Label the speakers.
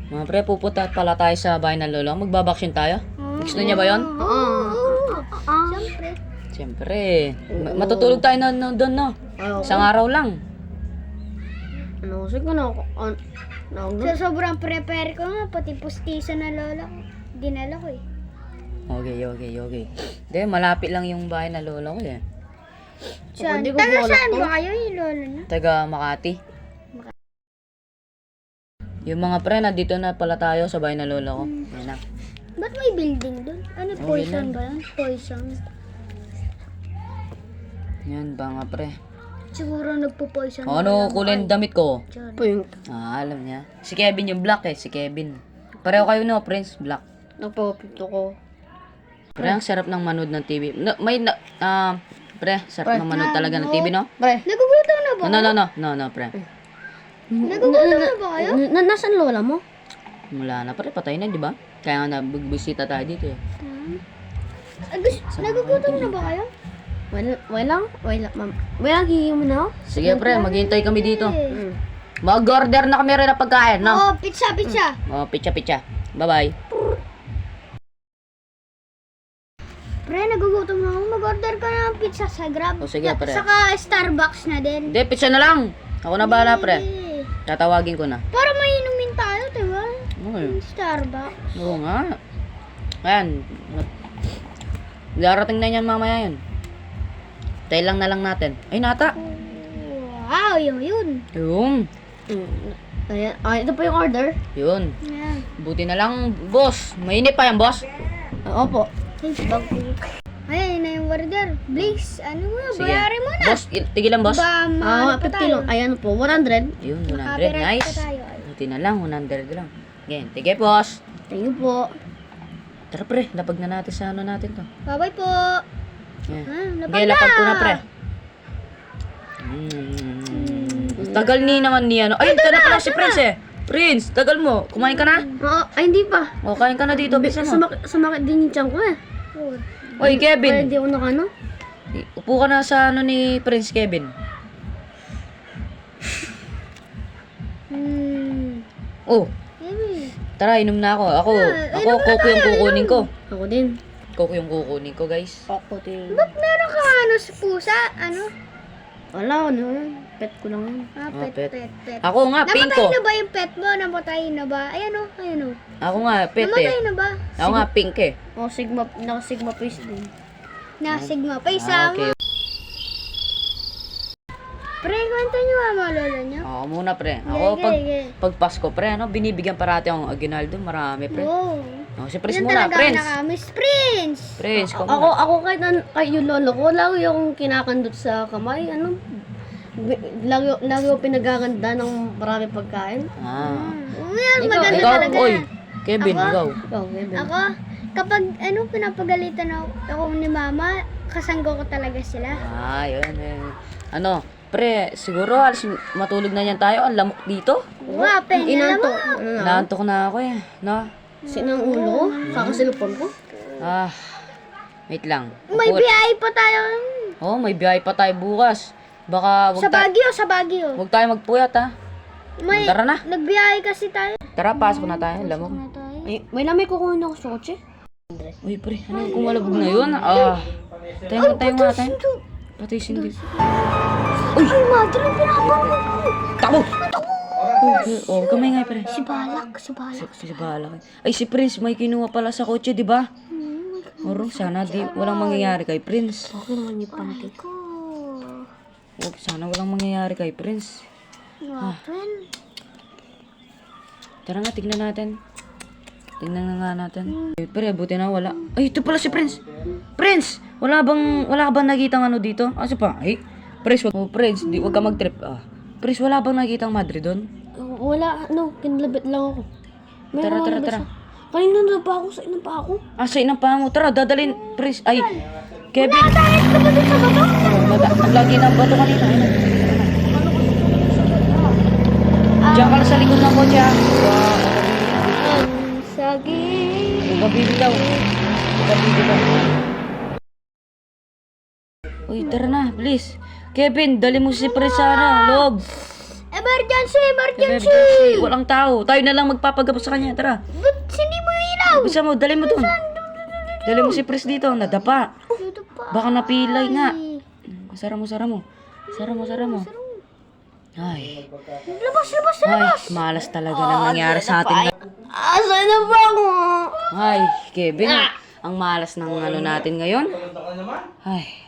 Speaker 1: Mga pre, pupunta pala tayo sa bahay ng lolo. Magbabaksyon tayo. Gusto niya ba yon?
Speaker 2: Siyempre.
Speaker 1: Siyempre. Matutulog tayo doon, no? Isang araw lang.
Speaker 3: Ano kasi ko na
Speaker 2: Sa sobrang prepare ko nga, pati pustiso na lola ko. Dinala ko eh.
Speaker 1: Okay. Hindi, malapit lang yung bahay ng lolo ko eh.
Speaker 2: Saan?
Speaker 3: Hindi ko
Speaker 2: Taga
Speaker 3: bola
Speaker 2: saan
Speaker 3: to.
Speaker 2: ba kayo yung lola na?
Speaker 1: Taga Makati. Yung mga pre, nandito na pala tayo sa bahay ng lolo ko. Yan na.
Speaker 2: Ba't may building doon? Ano, poison ba yan? Poison.
Speaker 1: Yan ba nga pre?
Speaker 2: Siguro nagpo-poison.
Speaker 1: Ano kulay ng damit ko?
Speaker 3: Pink.
Speaker 1: Alam niya. Si Kevin yung black eh, si Kevin. Pareho kayo no, Prince, black.
Speaker 3: Nagpapito ko.
Speaker 1: Pre, ang sarap ng manood ng TV. Pre, sarap ng manood talaga ng TV, no?
Speaker 3: Pre.
Speaker 2: Nagugutom na ba?
Speaker 1: No, pre.
Speaker 2: Nagugutom na ba kayo?
Speaker 3: Nasaan lola mo?
Speaker 1: Wala na, pre, patay na, di ba? Kaya nga nagbisita tayo dito eh.
Speaker 2: Nagugutom na ba kayo?
Speaker 3: Walang hihingi mo na ako?
Speaker 1: Sige, pre, maghihintay kami dito.
Speaker 2: Eh.
Speaker 1: Mag-order na kami rin ng pagkain, no?
Speaker 2: Oo, pizza.
Speaker 1: Oh, picha. Bye-bye.
Speaker 2: Pre, nagugutom na ako. Mag-order ka na ng pizza sa Grab.
Speaker 1: O, sige, pre.
Speaker 2: Saka Starbucks na din.
Speaker 1: Hindi, pizza na lang. Ako na bahala, pre.
Speaker 2: Eh,
Speaker 1: Tatawagin ko na.
Speaker 2: para may inumin tayo, diba?
Speaker 1: Okay.
Speaker 2: Starbucks.
Speaker 1: Oo nga. Ayan. Darating na yan mamaya yun. Tayo lang na lang natin. Ay, nata.
Speaker 2: Wow, yun.
Speaker 1: Yun.
Speaker 3: Ayan. Ito po yung order.
Speaker 1: Yun.
Speaker 2: Yan.
Speaker 1: Buti na lang, boss. Mainit pa yan, boss.
Speaker 3: Opo.
Speaker 2: Ayun na yung order. Please, ano mo,
Speaker 1: Sige.
Speaker 2: bayarin mo na.
Speaker 1: Boss, tigilan, boss.
Speaker 2: Ba, mahal pa
Speaker 3: 50
Speaker 2: tayo.
Speaker 3: lang. Ayan po, 100.
Speaker 1: Yun, 100.
Speaker 2: Copyright
Speaker 1: Nice.
Speaker 2: pa tayo.
Speaker 1: Buti na lang, 100 lang. Again, tige, boss.
Speaker 3: Thank you po.
Speaker 1: Tara, pre. Lapag na natin sa ano natin to.
Speaker 2: Bye-bye po.
Speaker 1: Yeah.
Speaker 2: Lapag
Speaker 1: Okay, lapag ko na, pre. Tagal ni naman ni ano. Ay, ito na pala si Prince eh. Prince, tagal mo. Kumain ka na?
Speaker 3: Ay, hindi pa.
Speaker 1: O, kain ka na dito. Bisa mo.
Speaker 3: Sumakit din yung tiyan ko eh.
Speaker 1: Oy,
Speaker 3: Kaya
Speaker 1: Kevin.
Speaker 3: di ako nakano.
Speaker 1: Upo ka na sa ano ni Prince Kevin. Oh, tara, inom na ako. Ako, Coco yung kukunin ko.
Speaker 3: Ako din.
Speaker 1: Coco yung kukunin ko, guys.
Speaker 3: Ako din.
Speaker 2: Ba't meron ka ano sa pusa? Ano?
Speaker 3: Wala, ano yun. Pet ko lang yun.
Speaker 1: Pet.
Speaker 2: Pet.
Speaker 1: Ako nga, pink ko.
Speaker 2: Namatay na ba yung pet mo? Namatay na ba? Ayan o.
Speaker 1: Ako nga, pet
Speaker 2: Namatay
Speaker 1: eh.
Speaker 2: na ba?
Speaker 1: Ako nga, pink eh.
Speaker 3: Oh, naka-sigma face din.
Speaker 2: Na Sigma pa
Speaker 1: Ah,
Speaker 2: isama.
Speaker 1: okay.
Speaker 2: Pre, kwento niyo mga lolo niyo.
Speaker 1: Ako muna, pre. Ako, pag Pasko, pre, ano, binibigyan parati akong aginaldo. Marami, pre.
Speaker 2: Wow.
Speaker 1: Oh, si Prince
Speaker 2: Yan
Speaker 1: muna,
Speaker 2: talaga
Speaker 1: Prince.
Speaker 2: Miss Prince.
Speaker 1: Prince, ko
Speaker 3: Ako,
Speaker 1: muna.
Speaker 3: ako kahit yung lolo ko, lagi yung kinakandot sa kamay, lagi yung pinagaganda ng marami pagkain.
Speaker 2: Yan, maganda
Speaker 1: Ikaw,
Speaker 2: talaga.
Speaker 1: oy. Kevin, ikaw.
Speaker 3: Ikaw, Kevin.
Speaker 2: Ako, kapag pinapagalitan ako ni mama, kasanggo ko talaga sila.
Speaker 1: Yun. Ano, pre, siguro alas matulog na yan tayo. Ang lamok dito.
Speaker 2: Wow, penga mo.
Speaker 1: Naantok na ako eh. No?
Speaker 3: Sinang ulo ko, kakasilupon ko.
Speaker 1: Wait lang.
Speaker 2: May biyahe pa tayo.
Speaker 1: Oh, may biyahe pa tayo bukas. Baka
Speaker 2: Sa Baguio.
Speaker 1: wag tayo magpuyat ha.
Speaker 2: May,
Speaker 1: Tara na.
Speaker 2: nagbiyahe kasi tayo.
Speaker 1: Tara, pasok na tayo. Lamok.
Speaker 3: May lamay kukunin ako sa kotse.
Speaker 1: Uy, pre, ano kung malabog na yun? Tayo nga tayo. Patay sindi.
Speaker 2: Uy, madre, pinapang mo.
Speaker 1: Takbo! Oh, kamay nga, pre.
Speaker 2: Si Balak.
Speaker 1: Si Balak. Ay, si Prince, may kinuha pala sa kotse, di ba? Oro, sana walang mangyayari kay Prince.
Speaker 3: Okay naman yung panty.
Speaker 1: Sana walang mangyayari kay Prince.
Speaker 2: Friend.
Speaker 1: Tara nga, tignan natin. Tignan na nga natin. Ay, pre, buti na wala. Ay, ito pala si Prince. Prince! Wala ka bang nakitang ano dito? Asa pa? Ay, Prince, Prince, wag ka mag-trip. Prince, wala bang nakitang madre doon?
Speaker 3: Wala, kinlabit lang ako.
Speaker 1: Tara.
Speaker 3: Kanina na pa ako, sa inang pa ako.
Speaker 1: Sa inang pa mo. Tara, dadalhin. Prince, ay, Kevin.
Speaker 2: Nakatangit ka ba dun sa bato?
Speaker 1: Ang lagi ng bato kanina. Diyan ka lang sa likod ng kotse, ha?
Speaker 2: Ang saging.
Speaker 1: Huwag kang bibitaw. Uy, tara na, please. Kevin, dali mo si Prince sa loob.
Speaker 2: Emergency! Emergency!
Speaker 1: Emergency. Walang tao. Tayo na lang magpapagapos sa kanya. Tara.
Speaker 2: Ba't hindi mo ilaw?
Speaker 1: Bisa mo, dali mo doon. Dali mo si Pres dito. Nadapa.
Speaker 2: Dito pa.
Speaker 1: Baka napilay nga. Sara mo. Sara mo. Ay.
Speaker 2: Labas!
Speaker 1: Ay, malas talaga nang nangyari sa atin.
Speaker 2: Asa na ba ako?
Speaker 1: Ay, Kevin. Ang malas ng ano natin ngayon. Ay.